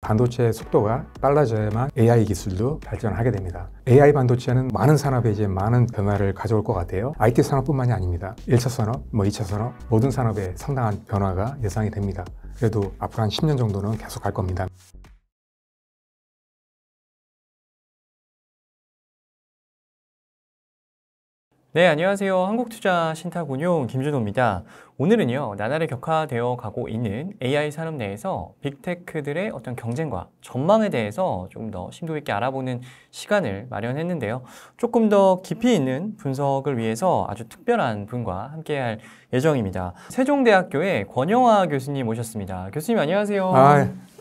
반도체 속도가 빨라져야만 AI 기술도 발전하게 됩니다. AI 반도체는 많은 산업에 이제 많은 변화를 가져올 것 같아요. IT 산업뿐만이 아닙니다. 1차 산업, 2차 산업, 모든 산업에 상당한 변화가 예상이 됩니다. 그래도 앞으로 한 10년 정도는 계속 갈 겁니다. 네, 안녕하세요. 한국투자 신탁운용 김준호입니다. 오늘은요, 나날이 격화되어 가고 있는 AI 산업 내에서 빅테크들의 어떤 경쟁과 전망에 대해서 좀 더 심도 있게 알아보는 시간을 마련했는데요. 조금 더 깊이 있는 분석을 위해서 아주 특별한 분과 함께할 예정입니다. 세종대학교의 권영화 교수님 모셨습니다. 교수님 안녕하세요.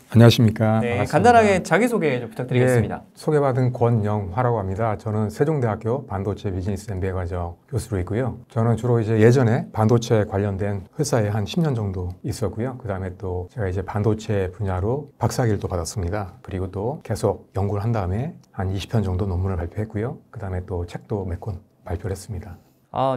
안녕하십니까. 네, 반갑습니다. 간단하게 자기소개 좀 부탁드리겠습니다. 네, 소개받은 권영화라고 합니다. 저는 세종대학교 반도체 비즈니스 MBA 과정 교수로 있고요. 저는 주로 이제 예전에 반도체 관련된 회사에 한 10년 정도 있었고요. 그 다음에 또 제가 이제 반도체 분야로 박사학위를 받았습니다. 그리고 또 계속 연구를 한 다음에 한 20편 정도 논문을 발표했고요. 그 다음에 또 책도 몇 권 발표를 했습니다.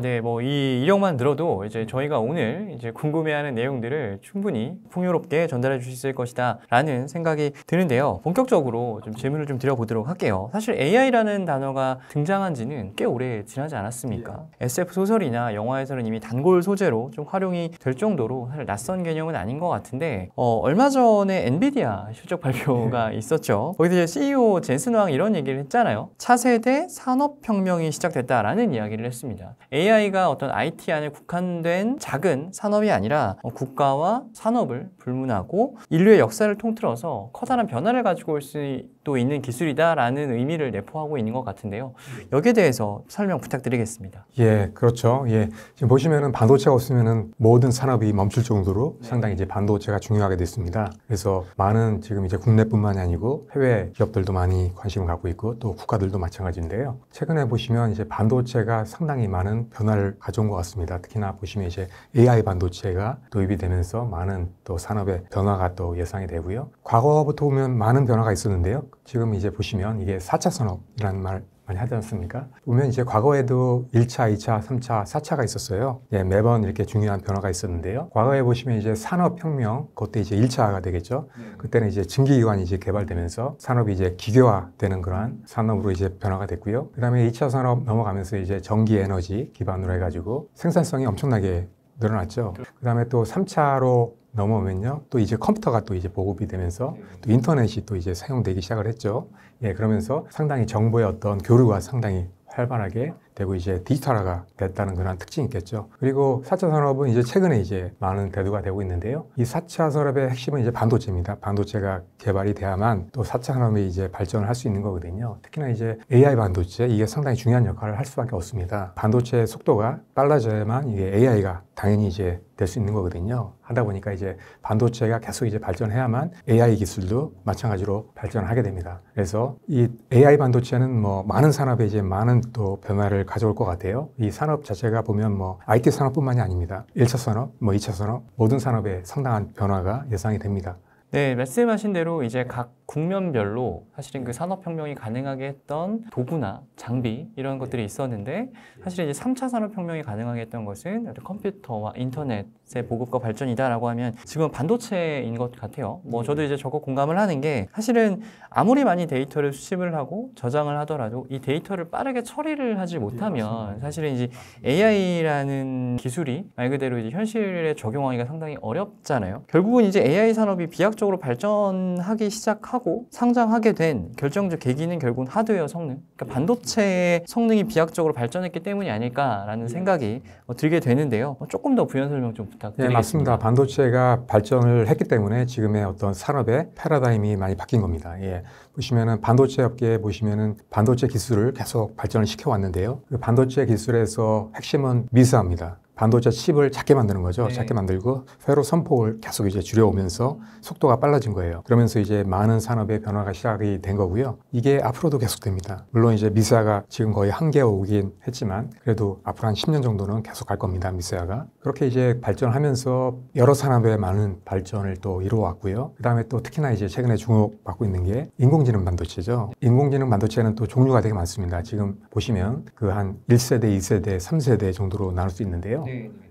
네, 이 이력만 들어도 이제 저희가 오늘 이제 궁금해하는 내용들을 충분히 풍요롭게 전달해 주실 수 있을 것이다 라는 생각이 드는데요. 본격적으로 좀 질문을 좀 드려보도록 할게요. 사실 AI라는 단어가 등장한 지는 꽤 오래 지나지 않았습니까? SF 소설이나 영화에서는 이미 단골 소재로 좀 활용이 될 정도로 사실 낯선 개념은 아닌 것 같은데, 얼마 전에 엔비디아 실적 발표가 있었죠. 거기서 이제 CEO 젠슨 왕이 이런 얘기를 했잖아요. 차세대 산업혁명이 시작됐다라는 이야기를 했습니다. AI가 어떤 IT 안에 국한된 작은 산업이 아니라 국가와 산업을 불문하고 인류의 역사를 통틀어서 커다란 변화를 가지고 올 수도 있는 기술이다라는 의미를 내포하고 있는 것 같은데요. 여기에 대해서 설명 부탁드리겠습니다. 예, 그렇죠. 예, 지금 보시면은 반도체가 없으면은 모든 산업이 멈출 정도로 상당히 이제 반도체가 중요하게 됐습니다. 그래서 많은 지금 이제 국내뿐만이 아니고 해외 기업들도 많이 관심을 갖고 있고 또 국가들도 마찬가지인데요. 최근에 보시면 이제 반도체가 상당히 많은 변화를 가져온 것 같습니다. 특히나 보시면 이제 AI 반도체가 도입이 되면서 많은 또 산업의 변화가 또 예상이 되고요. 과거부터 보면 많은 변화가 있었는데요. 지금 이제 보시면 이게 4차 산업이라는 말 많이 하지 않습니까? 보면 이제 과거에도 1차, 2차, 3차, 4차가 있었어요. 예, 매번 이렇게 중요한 변화가 있었는데요. 과거에 보시면 이제 산업혁명, 그때 이제 1차가 되겠죠. 그때는 이제 증기기관이 이제 개발되면서 산업이 이제 기계화되는 그러한 산업으로 이제 변화가 됐고요. 그 다음에 2차 산업 넘어가면서 이제 전기 에너지 기반으로 해가지고 생산성이 엄청나게 늘어났죠. 그 다음에 또 3차로 넘어오면요. 또 이제 컴퓨터가 또 이제 보급이 되면서 또 인터넷이 또 이제 사용되기 시작을 했죠. 예, 그러면서 상당히 정보의 어떤 교류가 상당히 활발하게 되고 이제 디지털화가 됐다는 그런 특징이 있겠죠. 그리고 4차 산업은 이제 최근에 이제 많은 대두가 되고 있는데요. 이 4차 산업의 핵심은 이제 반도체입니다. 반도체가 개발이 돼야만 또 4차 산업이 이제 발전을 할 수 있는 거거든요. 특히나 이제 AI 반도체, 이게 상당히 중요한 역할을 할 수밖에 없습니다. 반도체 속도가 빨라져야만 이게 AI가 당연히 이제 될 수 있는 거거든요. 하다 보니까 이제 반도체가 계속 이제 발전해야만 AI 기술도 마찬가지로 발전하게 됩니다. 그래서 이 AI 반도체는 많은 산업에 이제 많은 또 변화를 가져올 것 같아요. 이 산업 자체가 보면 IT 산업뿐만이 아닙니다. 1차 산업, 2차 산업, 모든 산업에 상당한 변화가 예상이 됩니다. 네, 말씀하신 대로 이제 각 국면별로 사실은 그 산업혁명이 가능하게 했던 도구나 장비 이런 것들이 있었는데, 사실 이제 3차 산업혁명이 가능하게 했던 것은 컴퓨터와 인터넷의 보급과 발전이다라고 하면 지금 반도체인 것 같아요. 저도 이제 적극 공감을 하는 게, 사실은 아무리 많이 데이터를 수집을 하고 저장을 하더라도 이 데이터를 빠르게 처리를 하지 못하면 사실은 이제 AI라는 기술이 말 그대로 이제 현실에 적용하기가 상당히 어렵잖아요. 결국은 이제 AI 산업이 비약적으로 발전하기 시작하고 상장하게 된 결정적 계기는 결국은 하드웨어 성능, 그러니까 반도체의 성능이 비약적으로 발전했기 때문이 아닐까라는 생각이 들게 되는데요. 조금 더 부연 설명 좀 부탁드리겠습니다. 네, 맞습니다. 반도체가 발전을 했기 때문에 지금의 어떤 산업의 패러다임이 많이 바뀐 겁니다. 예. 보시면은 반도체 업계에 보시면은 반도체 기술을 계속 발전을 시켜왔는데요. 그 반도체 기술에서 핵심은 미세합니다. 반도체 칩을 작게 만드는 거죠. 네. 작게 만들고 회로 선폭을 계속 이제 줄여오면서 속도가 빨라진 거예요. 그러면서 이제 많은 산업의 변화가 시작이 된 거고요. 이게 앞으로도 계속됩니다. 물론 이제 미세화가 지금 거의 한계에 오긴 했지만 그래도 앞으로 한 10년 정도는 계속 갈 겁니다. 미세화가. 그렇게 이제 발전하면서 여러 산업의 많은 발전을 또 이루어왔고요. 그 다음에 또 특히나 이제 최근에 주목받고 있는 게 인공지능 반도체죠. 인공지능 반도체는 또 종류가 되게 많습니다. 지금 보시면 그 한 1세대, 2세대, 3세대 정도로 나눌 수 있는데요.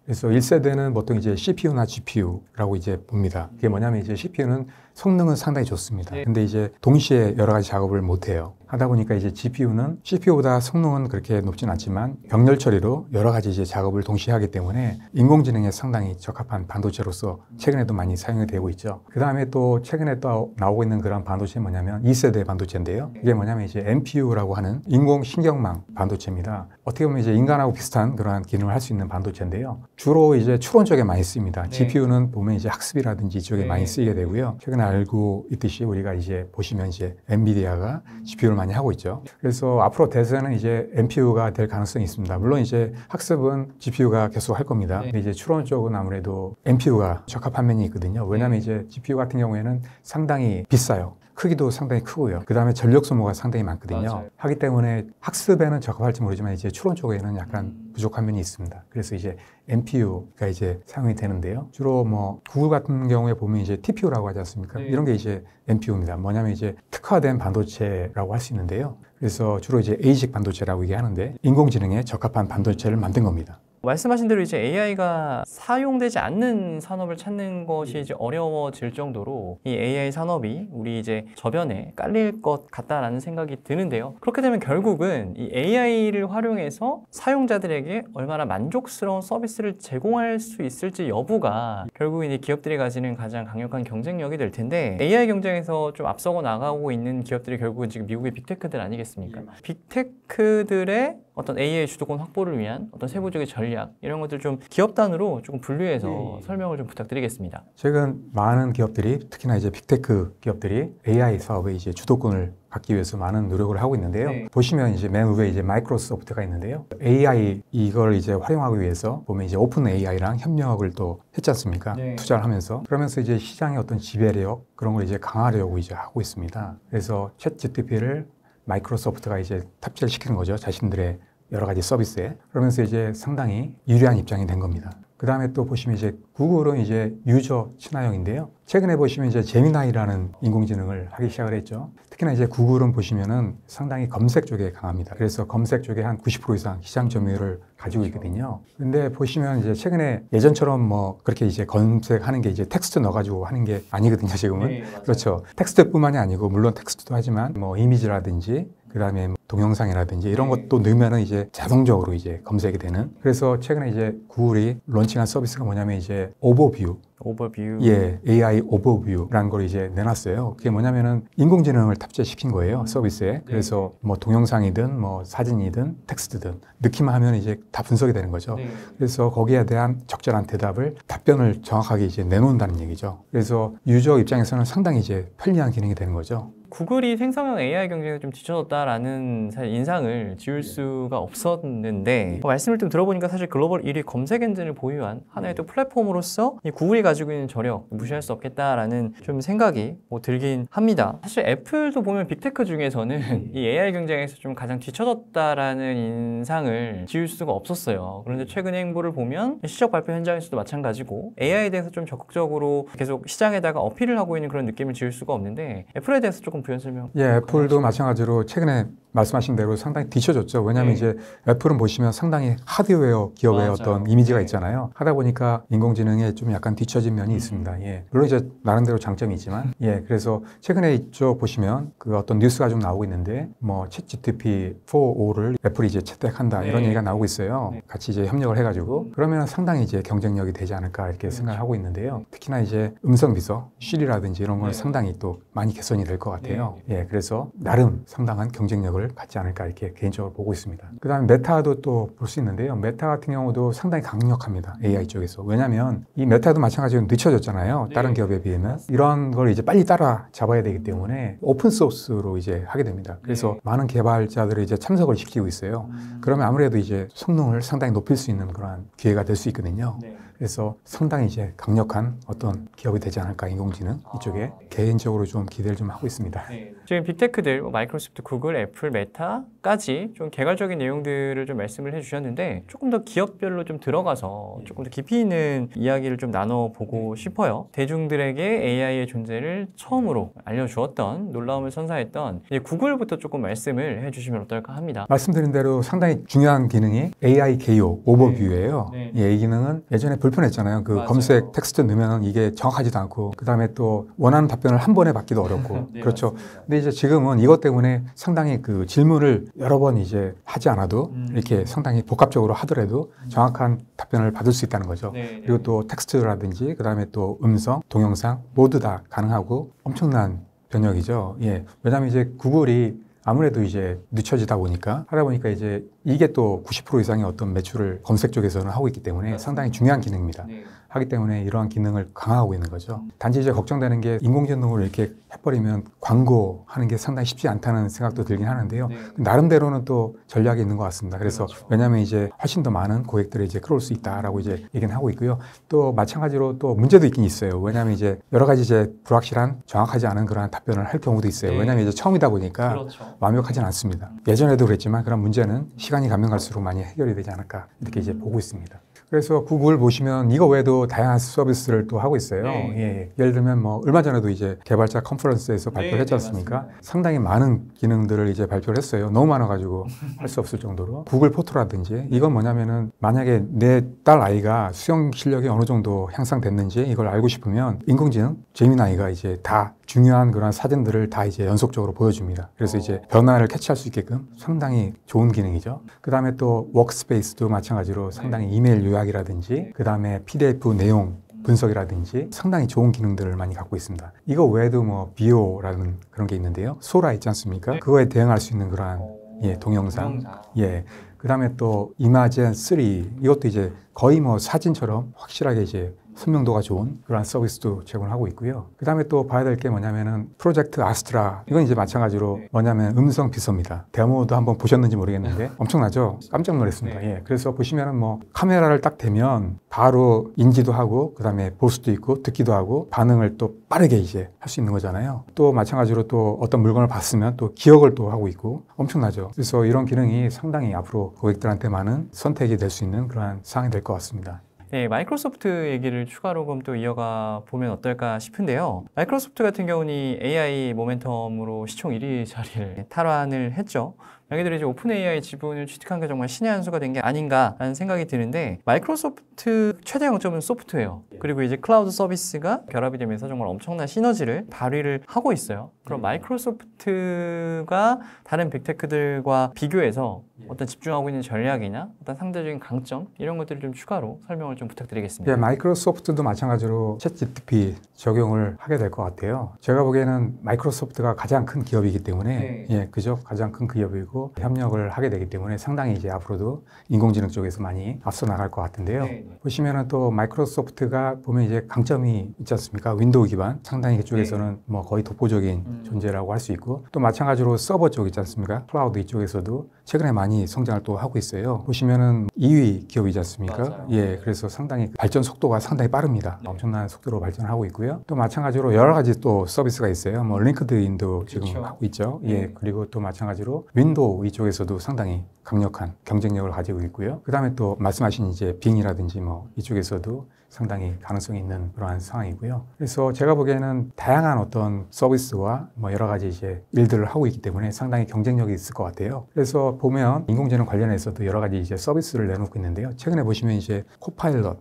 그래서 1세대는 보통 이제 CPU나 GPU라고 이제 봅니다. 그게 뭐냐면 이제 CPU는 성능은 상당히 좋습니다. 근데 이제 동시에 여러 가지 작업을 못 해요. 하다 보니까 이제 GPU는 CPU보다 성능은 그렇게 높진 않지만 병렬 처리로 여러 가지 이제 작업을 동시에 하기 때문에 인공지능에 상당히 적합한 반도체로서 최근에도 많이 사용이 되고 있죠. 그 다음에 또 최근에 또 나오고 있는 그런 반도체는 뭐냐면 2세대 반도체인데요. 이게 뭐냐면 이제 NPU라고 하는 인공신경망 반도체입니다. 어떻게 보면 이제 인간하고 비슷한 그러한 기능을 할 수 있는 반도체인데요. 주로 이제 추론 쪽에 많이 씁니다. GPU는 보면 이제 학습이라든지 이쪽에 많이 쓰이게 되고요. 최근에 알고 있듯이 우리가 이제 보시면 이제 엔비디아가 GPU를 많이 하고 있죠. 그래서 앞으로 대세는 이제 NPU가 될 가능성이 있습니다. 물론 이제 학습은 GPU가 계속 할 겁니다. 근데 이제 추론 쪽은 아무래도 NPU가 적합한 면이 있거든요. 왜냐하면 이제 GPU 같은 경우에는 상당히 비싸요. 크기도 상당히 크고요. 그 다음에 전력 소모가 상당히 많거든요. 맞아요. 하기 때문에 학습에는 적합할지 모르지만 이제 추론 쪽에는 약간 부족한 면이 있습니다. 그래서 이제 NPU가 이제 사용이 되는데요. 주로 뭐 구글 같은 경우에 보면 이제 TPU라고 하지 않습니까? 이런 게 이제 NPU입니다. 뭐냐면 이제 특화된 반도체라고 할 수 있는데요. 그래서 주로 이제 ASIC 반도체라고 얘기하는데 인공지능에 적합한 반도체를 만든 겁니다. 말씀하신 대로 이제 AI가 사용되지 않는 산업을 찾는 것이 이제 어려워질 정도로 이 AI 산업이 우리 이제 저변에 깔릴 것 같다라는 생각이 드는데요. 그렇게 되면 결국은 이 AI를 활용해서 사용자들에게 얼마나 만족스러운 서비스를 제공할 수 있을지 여부가 결국은 이 기업들이 가지는 가장 강력한 경쟁력이 될 텐데 AI 경쟁에서 좀 앞서고 나가고 있는 기업들이 결국은 지금 미국의 빅테크들 아니겠습니까? 빅테크들의 어떤 AI 주도권 확보를 위한 어떤 세부적인 전략 이런 것들 좀 기업 단으로 조금 분류해서 설명을 좀 부탁드리겠습니다. 최근 많은 기업들이 특히나 이제 빅테크 기업들이 AI 사업에 이제 주도권을 갖기 위해서 많은 노력을 하고 있는데요. 보시면 이제 맨 위에 이제 마이크로소프트가 있는데요. AI 이걸 이제 활용하기 위해서 보면 이제 오픈 AI랑 협력을 또 했지 않습니까? 투자를 하면서 그러면서 이제 시장의 어떤 지배력 그런 걸 이제 강화하려고 이제 하고 있습니다. 그래서 챗 GPT를 마이크로소프트가 이제 탑재를 시키는 거죠. 자신들의 여러 가지 서비스에. 그러면서 이제 상당히 유리한 입장이 된 겁니다. 그 다음에 또 보시면 이제 구글은 이제 유저 친화형인데요. 최근에 보시면 이제 제미나이라는 인공지능을 하기 시작을 했죠. 특히나 이제 구글은 보시면은 상당히 검색 쪽에 강합니다. 그래서 검색 쪽에 한 90% 이상 시장 점유율을 가지고 있거든요. 근데 보시면 이제 최근에 예전처럼 뭐 그렇게 이제 검색하는 게 이제 텍스트 넣어가지고 하는 게 아니거든요, 지금은. 그렇죠. 텍스트뿐만이 아니고 물론 텍스트도 하지만 뭐 이미지라든지 그다음에 동영상이라든지 이런 것도 넣으면은 이제 자동적으로 이제 검색이 되는. 그래서 최근에 이제 구글이 론칭한 서비스가 뭐냐면 이제 오버뷰. 예, AI 오버뷰라는 걸 이제 내놨어요. 그게 뭐냐면은 인공지능을 탑재시킨 거예요, 서비스에. 그래서 뭐 동영상이든 뭐 사진이든 텍스트든 넣기만 하면 이제 다 분석이 되는 거죠. 그래서 거기에 대한 적절한 대답을 답변을 정확하게 이제 내놓는다는 얘기죠. 그래서 유저 입장에서는 상당히 이제 편리한 기능이 되는 거죠. 구글이 생성형 AI 경쟁에 좀 뒤쳐졌다라는 사실 인상을 지울 수가 없었는데 말씀을 좀 들어보니까 사실 글로벌 1위 검색 엔진을 보유한 하나의 또 플랫폼으로서 이 구글이 가지고 있는 저력 무시할 수 없겠다라는 좀 생각이 뭐 들긴 합니다. 사실 애플도 보면 빅테크 중에서는 이 AI 경쟁에서 좀 가장 뒤쳐졌다라는 인상을 지울 수가 없었어요. 그런데 최근 행보를 보면 시적 발표 현장에서도 마찬가지고 AI에 대해서 좀 적극적으로 계속 시장에다가 어필을 하고 있는 그런 느낌을 지울 수가 없는데 애플에 대해서 조금 부연 설명. 예, 애플도 마찬가지로 최근에 말씀하신 대로 상당히 뒤쳐졌죠. 왜냐하면 이제 애플은 보시면 상당히 하드웨어 기업의 어떤 이미지가 있잖아요. 하다 보니까 인공지능에 좀 약간 뒤처진 면이 있습니다. 예, 물론 이제 나름대로 장점이 있지만, 예, 그래서 최근에 이쪽 보시면 그 어떤 뉴스가 좀 나오고 있는데, 뭐 챗 GPT 4.5를 애플이 이제 채택한다 이런 얘기가 나오고 있어요. 같이 이제 협력을 해가지고 그러면 상당히 이제 경쟁력이 되지 않을까 이렇게 생각을 하고 있는데요. 특히나 이제 음성 비서, 시리라든지 이런 건 상당히 또 많이 개선이 될 것 같아요. 예, 그래서 나름 상당한 경쟁력을 갖지 않을까 이렇게 개인적으로 보고 있습니다. 그 다음에 메타도 또 볼 수 있는데요. 메타 같은 경우도 상당히 강력합니다. AI 쪽에서. 왜냐하면 이 메타도 마찬가지로 늦춰졌잖아요. 다른 기업에 비하면. 이런 걸 이제 빨리 따라잡아야 되기 때문에 오픈 소스로 이제 하게 됩니다. 그래서 많은 개발자들을 이제 참석을 시키고 있어요. 그러면 아무래도 이제 성능을 상당히 높일 수 있는 그런 기회가 될 수 있거든요. 그래서 상당히 이제 강력한 어떤 기업이 되지 않을까, 인공지능 이쪽에 개인적으로 좀 기대를 좀 하고 있습니다. 지금 빅테크들 마이크로소프트, 구글, 애플, 메타 까지 좀 개괄적인 내용들을 좀 말씀을 해주셨는데 조금 더 기업별로 좀 들어가서 조금 더 깊이 있는 이야기를 좀 나눠보고 싶어요. 대중들에게 AI의 존재를 처음으로 알려주었던, 놀라움을 선사했던 이제 구글부터 조금 말씀을 해주시면 어떨까 합니다. 말씀드린 대로 상당히 중요한 기능이 AI 개요, 오버뷰예요. 네. 이 기능은 예전에 불편했잖아요. 그 맞아요. 검색 텍스트 넣으면 이게 정확하지도 않고 그 다음에 또 원하는 답변을 한 번에 받기도 어렵고 네, 그렇죠. 맞습니다. 근데 이제 지금은 이것 때문에 상당히 그 질문을 여러 번 이제 하지 않아도 이렇게 상당히 복합적으로 하더라도 정확한 답변을 받을 수 있다는 거죠. 네, 그리고 또 텍스트라든지 그 다음에 또 음성, 동영상 모두 다 가능하고 엄청난 변혁이죠. 예. 왜냐하면 이제 구글이 아무래도 이제 늦춰지다 보니까 하다 보니까 이제 이게 또 90% 이상의 어떤 매출을 검색 쪽에서는 하고 있기 때문에 상당히 중요한 기능입니다. 네. 하기 때문에 이러한 기능을 강화하고 있는 거죠. 단지 이제 걱정되는 게 인공지능으로 이렇게 해버리면 광고하는 게 상당히 쉽지 않다는 생각도 들긴 하는데요. 네. 나름대로는 또 전략이 있는 것 같습니다. 그래서 그렇죠. 왜냐하면 이제 훨씬 더 많은 고객들을 이제 끌어올 수 있다라고 이제 얘기는 하고 있고요. 또 마찬가지로 또 문제도 있긴 있어요. 왜냐하면 이제 여러 가지 이제 불확실한 정확하지 않은 그런 답변을 할 경우도 있어요. 네. 왜냐하면 이제 처음이다 보니까 그렇죠. 완벽하진 않습니다. 예전에도 그랬지만 그런 문제는 시간이 가면 갈수록 많이 해결이 되지 않을까 이렇게 이제 보고 있습니다. 그래서 구글 보시면 이거 외에도 다양한 서비스를 또 하고 있어요. 네. 예. 예를 들면 뭐 얼마 전에도 이제 개발자 컨퍼런스에서 발표를 네, 했지 않습니까? 맞습니다. 상당히 많은 기능들을 이제 발표를 했어요. 너무 많아가지고 할 수 없을 정도로. 구글 포토라든지 이건 뭐냐면은 만약에 내 딸 아이가 수영 실력이 어느 정도 향상됐는지 이걸 알고 싶으면 인공지능 제미나이가 이제 다 중요한 그런 사진들을 다 이제 연속적으로 보여줍니다. 그래서 이제 변화를 캐치할 수 있게끔 상당히 좋은 기능이죠. 그 다음에 또 워크스페이스도 마찬가지로 상당히 이메일 요약이라든지 그 다음에 PDF 내용 분석이라든지 상당히 좋은 기능들을 많이 갖고 있습니다. 이거 외에도 뭐 비오라는 그런 게 있는데요. 소라 있지 않습니까? 그거에 대응할 수 있는 그러한 동영상. 예. 그 다음에 또 이마젠 3 이것도 이제 거의 뭐 사진처럼 확실하게 이제 선명도가 좋은 그런 서비스도 제공하고 있고요. 그 다음에 또 봐야 될 게 뭐냐면은 프로젝트 아스트라 이건 이제 마찬가지로 뭐냐면 음성 비서입니다. 데모도 한번 보셨는지 모르겠는데 엄청나죠? 깜짝 놀랐습니다. 예. 그래서 보시면은 뭐 카메라를 딱 대면 바로 인지도 하고 그 다음에 볼 수도 있고 듣기도 하고 반응을 또 빠르게 이제 할 수 있는 거잖아요. 또 마찬가지로 또 어떤 물건을 봤으면 또 기억을 또 하고 있고 엄청나죠. 그래서 이런 기능이 상당히 앞으로 고객들한테 많은 선택이 될 수 있는 그러한 사항이 될 것 같습니다. 네, 마이크로소프트 얘기를 추가로 그럼 또 이어가 보면 어떨까 싶은데요. 마이크로소프트 같은 경우는 이 AI 모멘텀으로 시총 1위 자리를 탈환을 했죠. 여기들이 이제 오픈 AI 지분을 취득한 게 정말 신의 한 수가 된 게 아닌가라는 생각이 드는데 마이크로소프트 최대 장점은 소프트웨어 그리고 이제 클라우드 서비스가 결합이 되면서 정말 엄청난 시너지를 발휘를 하고 있어요. 그럼 마이크로소프트가 다른 빅테크들과 비교해서 어떤 집중하고 있는 전략이나 어떤 상대적인 강점 이런 것들을 좀 추가로 설명을 좀 부탁드리겠습니다. 예, 마이크로소프트도 마찬가지로 챗GPT 적용을 하게 될 것 같아요. 제가 보기에는 마이크로소프트가 가장 큰 기업이기 때문에 예, 그죠? 가장 큰 기업이고 협력을 하게 되기 때문에 상당히 이제 앞으로도 인공지능 쪽에서 많이 앞서 나갈 것 같은데요. 보시면은 또 마이크로소프트가 보면 이제 강점이 있지 않습니까? 윈도우 기반 상당히 그쪽에서는 뭐 거의 독보적인 존재라고 할 수 있고 또 마찬가지로 서버 쪽 있지 않습니까? 클라우드 이쪽에서도 최근에 많이 성장을 또 하고 있어요. 보시면은 2위 기업이지 않습니까? 맞아요. 예, 그래서 상당히 발전 속도가 상당히 빠릅니다. 엄청난 속도로 발전하고 있고요. 또 마찬가지로 여러 가지 또 서비스가 있어요. 뭐 링크드인도 지금 그렇죠. 하고 있죠. 예, 그리고 또 마찬가지로 윈도우 이쪽에서도 상당히 강력한 경쟁력을 가지고 있고요. 그 다음에 또 말씀하신 이제 빙이라든지 뭐 이쪽에서도 상당히 가능성이 있는 그러한 상황이고요. 그래서 제가 보기에는 다양한 어떤 서비스와 뭐 여러 가지 이제 일들을 하고 있기 때문에 상당히 경쟁력이 있을 것 같아요. 그래서 보면 인공지능 관련해서도 여러 가지 이제 서비스를 내놓고 있는데요. 최근에 보시면 이제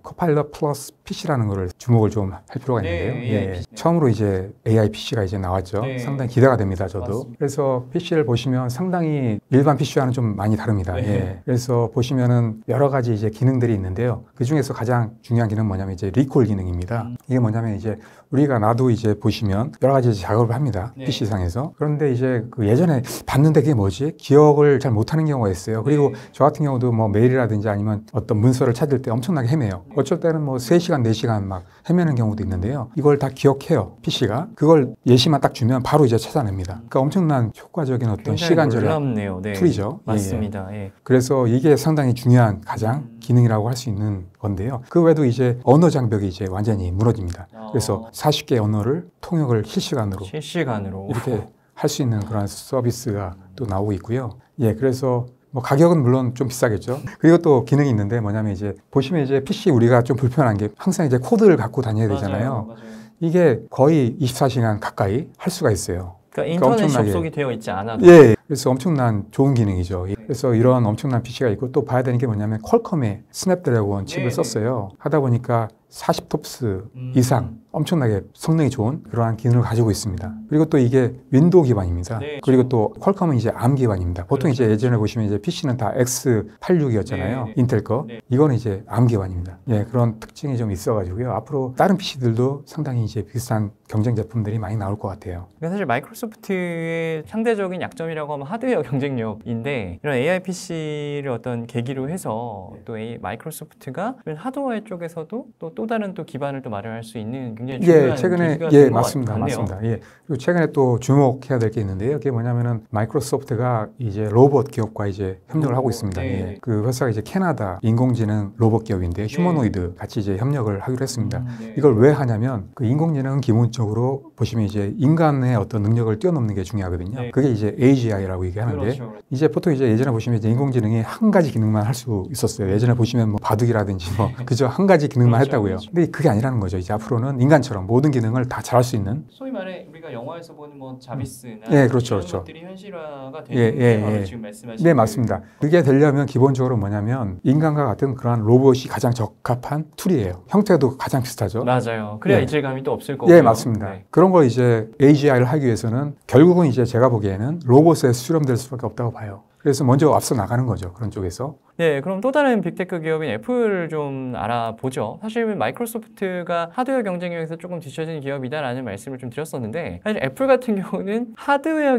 코파일럿 플러스 PC라는 거를 주목을 좀 할 필요가 있는데요. 예, 처음으로 이제 AI PC가 이제 나왔죠. 상당히 기대가 됩니다. 저도. 맞습니다. 그래서 PC를 보시면 상당히 일반 PC와는 좀 많이 다릅니다. 예. 그래서 보시면은 여러 가지 이제 기능들이 있는데요. 그 중에서 가장 중요한 기능은 뭐냐면 이제 리콜 기능입니다. 이게 뭐냐면 이제 우리가 나도 이제 보시면 여러 가지 이제 작업을 합니다. PC상에서. 그런데 이제 그 예전에 봤는데 그게 뭐지? 기억을 잘 못하는 경우가 있어요. 그리고 저 같은 경우도 뭐 메일이라든지 아니면 어떤 문서를 찾을 때 엄청나게 헤매요. 어쩔 때는 뭐 3시간, 4시간 막 헤매는 경우도 있는데요. 이걸 다 기억해요. PC가. 그걸 예시만 딱 주면 바로 이제 찾아냅니다. 그러니까 엄청난 효과적인 어떤 시간 절약 놀랍네요. 네. 툴이죠. 맞습니다. 예. 그래서 이게 상당히 중요한 가장 기능이라고 할 수 있는 건데요. 그 외에도 이제 언어 장벽이 이제 완전히 무너집니다. 그래서 40개 언어를 통역을 실시간으로 실시간으로 이렇게 할 수 있는 그런 서비스가 또 나오고 있고요. 예, 그래서 뭐 가격은 물론 좀 비싸겠죠. 그리고 또 기능이 있는데 뭐냐면 이제 보시면 이제 PC 우리가 좀 불편한 게 항상 이제 코드를 갖고 다녀야 되잖아요. 맞아요. 이게 거의 24시간 가까이 할 수가 있어요. 그러니까 인터넷 엄청나게- 접속이 되어 있지 않아도 예, 그래서 엄청난 좋은 기능이죠. 그래서 이런 엄청난 PC가 있고 또 봐야 되는 게 뭐냐면 퀄컴의 스냅드래곤 칩을 네, 썼어요. 하다 보니까 40톱스 이상 엄청나게 성능이 좋은 그러한 기능을 가지고 있습니다. 그리고 또 이게 윈도우 기반입니다. 네, 그리고 또 퀄컴은 이제 ARM 기반입니다. 보통 그렇죠. 이제 예전에 보시면 이제 PC는 다 X86이었잖아요. 네, 네. 인텔 거. 네. 이거는 이제 ARM 기반입니다. 예, 그런 특징이 좀 있어가지고요. 앞으로 다른 PC들도 상당히 이제 비슷한 경쟁 제품들이 많이 나올 것 같아요. 그러니까 사실 마이크로소프트의 상대적인 약점이라고 하면 하드웨어 경쟁력인데 이런 AI PC를 어떤 계기로 해서 또 마이크로소프트가 하드웨어 쪽에서도 또 다른 또 기반을 또 마련할 수 있는 굉장히 중요한 예, 최근에 계기가 예, 된것 맞습니다. 같네요. 맞습니다. 예. 그리고 최근에 또 주목해야 될 게 있는데요. 그게 뭐냐면은 마이크로소프트가 이제 로봇 기업과 이제 협력을 하고 있습니다. 네. 예. 그 회사가 이제 캐나다 인공지능 로봇 기업인데 휴머노이드 같이 이제 협력을 하기로 했습니다. 네. 이걸 왜 하냐면 그 인공지능은 기본적으로 보시면 이제 인간의 어떤 능력을 뛰어넘는 게 중요하거든요. 네. 그게 이제 AGI라고 얘기하는데 그렇죠. 이제 보통 이제 예전에 보시면 이제 인공지능이 한 가지 기능만 할 수 있었어요. 예전에 보시면 뭐 바둑이라든지 뭐 그저 한 가지 기능만 그렇죠, 했다고요. 그렇죠. 근데 그게 아니라는 거죠. 이제 앞으로는 인간처럼 모든 기능을 다 잘할 수 있는 소위 말해 우리가 영화에서 보는 뭐 자비스나 예, 그렇죠, 이런 그렇죠. 것들이 현실화가 예, 되는 예, 게 바로 예. 지금 말씀하신 네, 맞습니다. 그게 되려면 기본적으로 뭐냐면 인간과 같은 그러한 로봇이 가장 적합한 툴이에요. 형태도 가장 비슷하죠. 맞아요. 그래야 예. 이질감이 또 없을 거고요. 예, 맞습니다. 네. 그런 걸 이제 AGI를 하기 위해서는 결국은 이제 제가 보기에는 로봇에 수렴될 수밖에 없다고 봐요. 그래서 먼저 앞서 나가는 거죠. 그런 쪽에서. 네, 그럼 또 다른 빅테크 기업인 애플을 좀 알아보죠. 사실 마이크로소프트가 하드웨어 경쟁력에서 조금 뒤처진 기업이다라는 말씀을 좀 드렸었는데 사실 애플 같은 경우는 하드웨어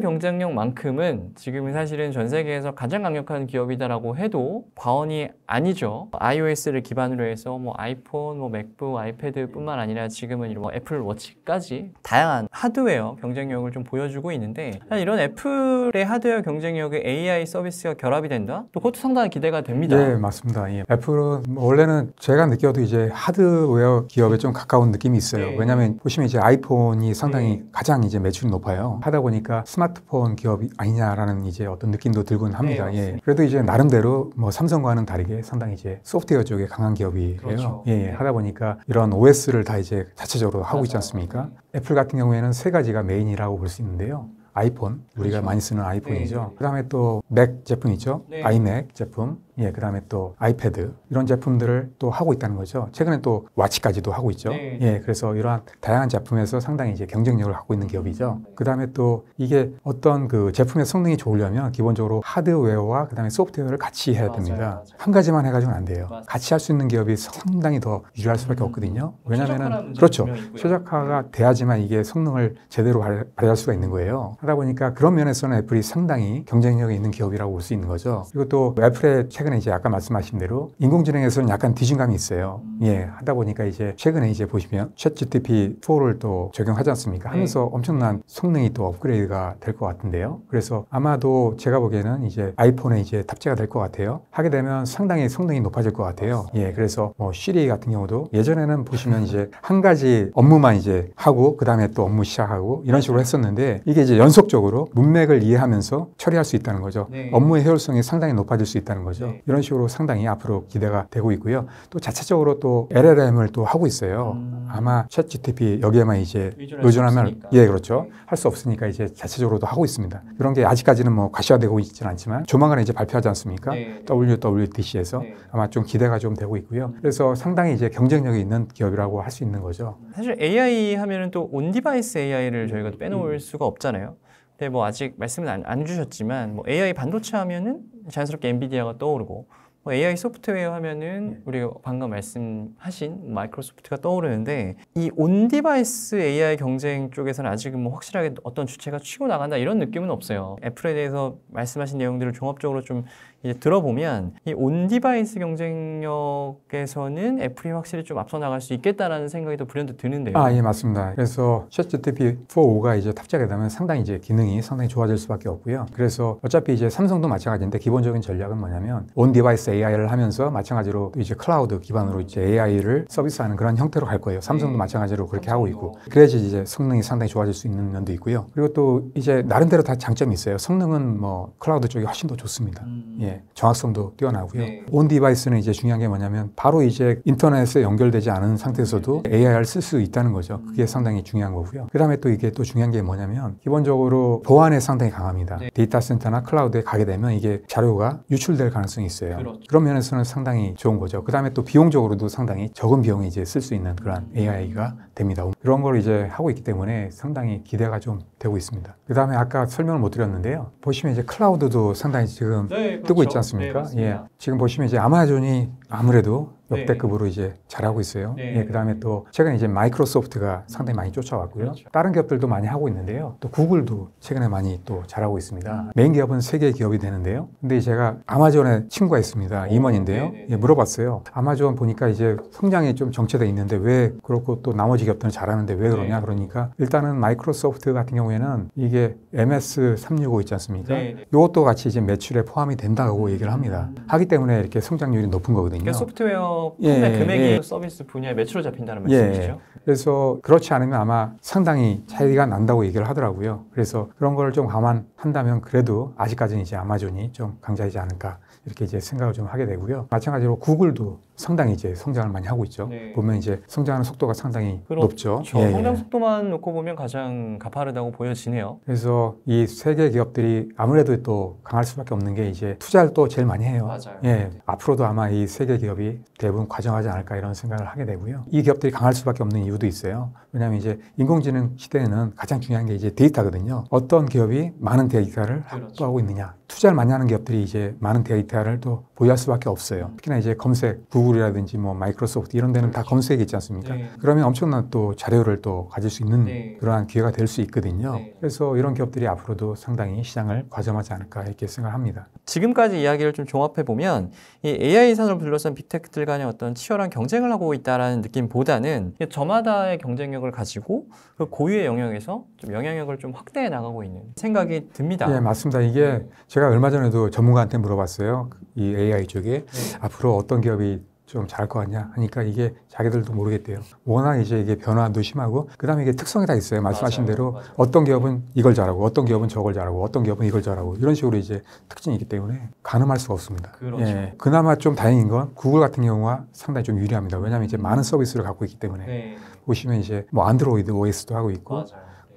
경쟁력만큼은 지금은 사실은 전 세계에서 가장 강력한 기업이다라고 해도 과언이 아니죠. iOS를 기반으로 해서 뭐 아이폰, 뭐 맥북, 아이패드뿐만 아니라 지금은 이런 뭐 애플 워치까지 다양한 하드웨어 경쟁력을 좀 보여주고 있는데 사실 이런 애플의 하드웨어 경쟁력에 AI 서비스가 결합이 된다? 또 그것도 상당히 기대가 됩니다. 예, 맞습니다. 예. 애플은 원래는 제가 느껴도 이제 하드웨어 기업에 좀 가까운 느낌이 있어요. 네. 왜냐하면 보시면 이제 아이폰이 상당히 네. 가장 이제 매출이 높아요. 하다 보니까 스마트폰 기업이 아니냐라는 이제 어떤 느낌도 들곤 합니다. 네, 예. 맞습니다. 그래도 이제 나름대로 뭐 삼성과는 다르게 상당히 이제 소프트웨어 쪽에 강한 기업이에요. 그렇죠. 예, 예. 네. 하다 보니까 이런 OS를 다 이제 자체적으로 하고 있지 맞아요. 않습니까? 애플 같은 경우에는 세 가지가 메인이라고 볼 수 있는데요. 아이폰, 우리가 그렇죠. 많이 쓰는 아이폰이죠. 네, 네. 그다음에 또 맥 제품 있죠. 네. 아이맥 제품. 예, 그다음에 또 아이패드 이런 제품들을 또 하고 있다는 거죠. 최근에 또 와치까지도 하고 있죠. 네. 예, 그래서 이러한 다양한 제품에서 상당히 이제 경쟁력을 갖고 있는 기업이죠. 그다음에 또 이게 어떤 그 제품의 성능이 좋으려면 기본적으로 하드웨어와 그다음에 소프트웨어를 같이 해야 맞아요, 됩니다. 맞아요. 한 가지만 해가지고는 안 돼요. 맞아요. 같이 할 수 있는 기업이 상당히 더 유리할 수밖에 없거든요. 최적화라는 왜냐면은 문제가 그렇죠. 분명히 있고요. 최적화가 돼야지만 이게 성능을 제대로 발휘할 수가 있는 거예요. 하다 보니까 그런 면에서는 애플이 상당히 경쟁력이 있는 기업이라고 볼 수 있는 거죠. 그리고 또 애플의 최근에 이제 아까 말씀하신 대로 인공지능에서는 약간 뒤진 감이 있어요. 예, 하다 보니까 이제 최근에 이제 보시면 챗GPT4를 또 적용하지 않습니까? 하면서 엄청난 성능이 또 업그레이드가 될 것 같은데요. 그래서 아마도 제가 보기에는 이제 아이폰에 이제 탑재가 될 것 같아요. 하게 되면 상당히 성능이 높아질 것 같아요. 예, 그래서 뭐 시리 같은 경우도 예전에는 보시면 이제 한 가지 업무만 이제 하고 그 다음에 또 업무 시작하고 이런 식으로 했었는데 이게 이제 연속적으로 문맥을 이해하면서 처리할 수 있다는 거죠. 네. 업무의 효율성이 상당히 높아질 수 있다는 거죠. 네. 이런 식으로 상당히 앞으로 기대가 되고 있고요. 또 자체적으로 또 LLM을 또 하고 있어요. 아마 챗GPT 여기에만 이제 의존할 수 의존하면 없으니까. 예, 그렇죠. 네. 할 수 없으니까 이제 자체적으로도 하고 있습니다. 이런 게 아직까지는 뭐 가시화되고 있지는 않지만 조만간에 이제 발표하지 않습니까? 네. WWDC에서 네. 아마 좀 기대가 좀 되고 있고요. 그래서 상당히 이제 경쟁력이 있는 기업이라고 할 수 있는 거죠. 사실 AI 하면은 또 온디바이스 AI를 저희가 빼놓을 수가 없잖아요. 근데 뭐 아직 말씀은 안 주셨지만 뭐 AI 반도체 하면은 자연스럽게 엔비디아가 떠오르고 뭐 AI 소프트웨어 하면은 우리가 방금 말씀하신 마이크로소프트가 떠오르는데 이 온디바이스 AI 경쟁 쪽에서는 아직은 뭐 확실하게 어떤 주체가 치고 나간다 이런 느낌은 없어요. 애플에 대해서 말씀하신 내용들을 종합적으로 좀 이제 들어보면 이 온디바이스 경쟁력에서는 애플이 확실히 좀 앞서 나갈 수 있겠다라는 생각이 더 불현듯 드는데요. 아, 예, 맞습니다. 그래서 챗GPT-4가 이제 탑재가 되면 상당히 이제 기능이 상당히 좋아질 수밖에 없고요. 그래서 어차피 이제 삼성도 마찬가지인데 기본적인 전략은 뭐냐면 온 디바이스 인터넷에서 AI를 하면서 마찬가지로 이제 클라우드 기반으로 이제 AI를 서비스하는 그런 형태로 갈 거예요. 삼성도 마찬가지로 그렇게 하고 있고. 그래야지 이제 성능이 상당히 좋아질 수 있는 면도 있고요. 그리고 또 이제 나름대로 다 장점이 있어요. 성능은 뭐 클라우드 쪽이 훨씬 더 좋습니다. 예, 정확성도 뛰어나고요. 온 디바이스는 이제 중요한 게 뭐냐면 바로 이제 인터넷에 연결되지 않은 상태에서도 AI를 쓸 수 있다는 거죠. 그게 상당히 중요한 거고요. 그 다음에 또 이게 또 중요한 게 뭐냐면 기본적으로 보안에 상당히 강합니다. 데이터 센터나 클라우드에 가게 되면 이게 자료가 유출될 가능성이 있어요. 그런 면에서는 상당히 좋은 거죠. 그 다음에 또 비용적으로도 상당히 적은 비용에 이제 쓸 수 있는 그런 AI가 됩니다. 그런 걸 이제 하고 있기 때문에 상당히 기대가 좀 되고 있습니다. 그 다음에 아까 설명을 못 드렸는데요. 보시면 이제 클라우드도 상당히 지금 뜨고 있지 않습니까? 예. 지금 보시면 이제 아마존이 아무래도 역대급으로 이제 잘하고 있어요. 예, 그다음에 또 최근에 이제 마이크로소프트가 상당히 많이 쫓아왔고요. 다른 기업들도 많이 하고 있는데요. 또 구글도 최근에 많이 또 잘하고 있습니다. 메인 기업은 세 개 기업이 되는데요. 근데 제가 아마존에 친구가 있습니다. 임원인데요. 예, 물어봤어요. 아마존 보니까 이제 성장이 좀 정체돼 있는데 왜 그렇고 또 나머지 기업들은 잘하는데 왜 그러냐? 그러니까 일단은 마이크로소프트 같은 경우에는 이게 MS365 있지 않습니까? 이것도 같이 이제 매출에 포함이 된다고 얘기를 합니다. 하기 때문에 이렇게 성장률이 높은 거거든요. 그러니까 소프트웨어 판매 금액이 서비스 분야의 매출로 잡힌다는 말씀이시죠? 그래서 그렇지 않으면 아마 상당히 차이가 난다고 얘기를 하더라고요. 그래서 그런 걸 좀 감안한다면 그래도 아직까지는 이제 아마존이 좀 강자이지 않을까 이렇게 이제 생각을 좀 하게 되고요. 마찬가지로 구글도 상당히 이제 성장을 많이 하고 있죠. 보면 이제 성장하는 속도가 상당히 높죠. 성장 속도만 놓고 보면 가장 가파르다고 보여지네요. 그래서 이 세 개 기업들이 아무래도 또 강할 수밖에 없는 게 이제 투자를 또 제일 많이 해요. 맞아요. 예, 앞으로도 아마 이 세 개 기업이 대부분 과정하지 않을까 이런 생각을 하게 되고요. 이 기업들이 강할 수밖에 없는 이유도 있어요. 왜냐하면 이제 인공지능 시대에는 가장 중요한 게 이제 데이터거든요. 어떤 기업이 많은 데이터를 확보하고 있느냐. 투자를 많이 하는 기업들이 이제 많은 데이터를 또 보유할 수밖에 없어요. 특히나 이제 검색, 구글이라든지 뭐 마이크로소프트 이런 데는 다 검색이 있지 않습니까? 그러면 엄청난 또 자료를 또 가질 수 있는 그러한 기회가 될 수 있거든요. 그래서 이런 기업들이 앞으로도 상당히 시장을 과점하지 않을까 이렇게 생각합니다. 지금까지 이야기를 좀 종합해 보면 이 AI 산업을 둘러싼 빅테크들 간의 어떤 치열한 경쟁을 하고 있다라는 느낌보다는 저마다의 경쟁력을 가지고 그 고유의 영역에서 좀 영향력을 좀 확대해 나가고 있는 생각이 듭니다. 예, 맞습니다. 이게 제가 얼마 전에도 전문가한테 물어봤어요. 이 AI 쪽에 앞으로 어떤 기업이 좀 잘할 것 같냐 하니까 이게 자기들도 모르겠대요. 워낙 이제 이게 변화도 심하고 그다음에 이게 특성이 다 있어요. 말씀하신 대로 어떤 기업은 이걸 잘하고 어떤 기업은 저걸 잘하고 어떤 기업은 이걸 잘하고 이런 식으로 이제 특징이 있기 때문에 가늠할 수가 없습니다. 예, 그나마 좀 다행인 건 구글 같은 경우가 상당히 좀 유리합니다. 왜냐하면 이제 많은 서비스를 갖고 있기 때문에 보시면 이제 뭐 안드로이드 OS도 하고 있고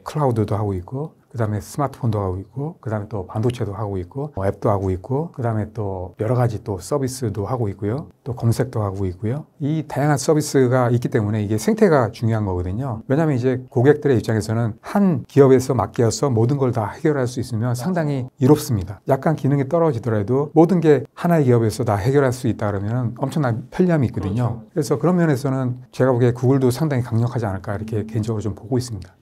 클라우드도 하고 있고 그다음에 스마트폰도 하고 있고 그다음에 또 반도체도 하고 있고 앱도 하고 있고 그다음에 또 여러 가지 또 서비스도 하고 있고요. 또 검색도 하고 있고요. 이 다양한 서비스가 있기 때문에 이게 생태가 중요한 거거든요. 왜냐하면 이제 고객들의 입장에서는 한 기업에서 맡겨서 모든 걸 다 해결할 수 있으면 상당히 이롭습니다. 약간 기능이 떨어지더라도 모든 게 하나의 기업에서 다 해결할 수 있다 그러면 엄청난 편리함이 있거든요. 그래서 그런 면에서는 제가 보기에 구글도 상당히 강력하지 않을까 이렇게 개인적으로 좀 보고 있습니다.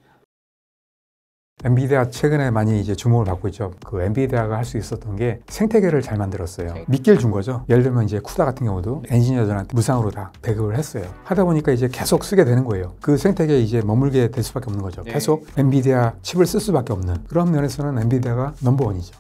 엔비디아 최근에 많이 이제 주목을 받고 있죠. 그 엔비디아가 할 수 있었던 게 생태계를 잘 만들었어요. 미끼를 준 거죠. 예를 들면 이제 쿠다 같은 경우도 엔지니어들한테 무상으로 다 배급을 했어요. 하다 보니까 이제 계속 쓰게 되는 거예요. 그 생태계에 이제 머물게 될 수밖에 없는 거죠. 계속 엔비디아 칩을 쓸 수밖에 없는 그런 면에서는 엔비디아가 넘버원이죠.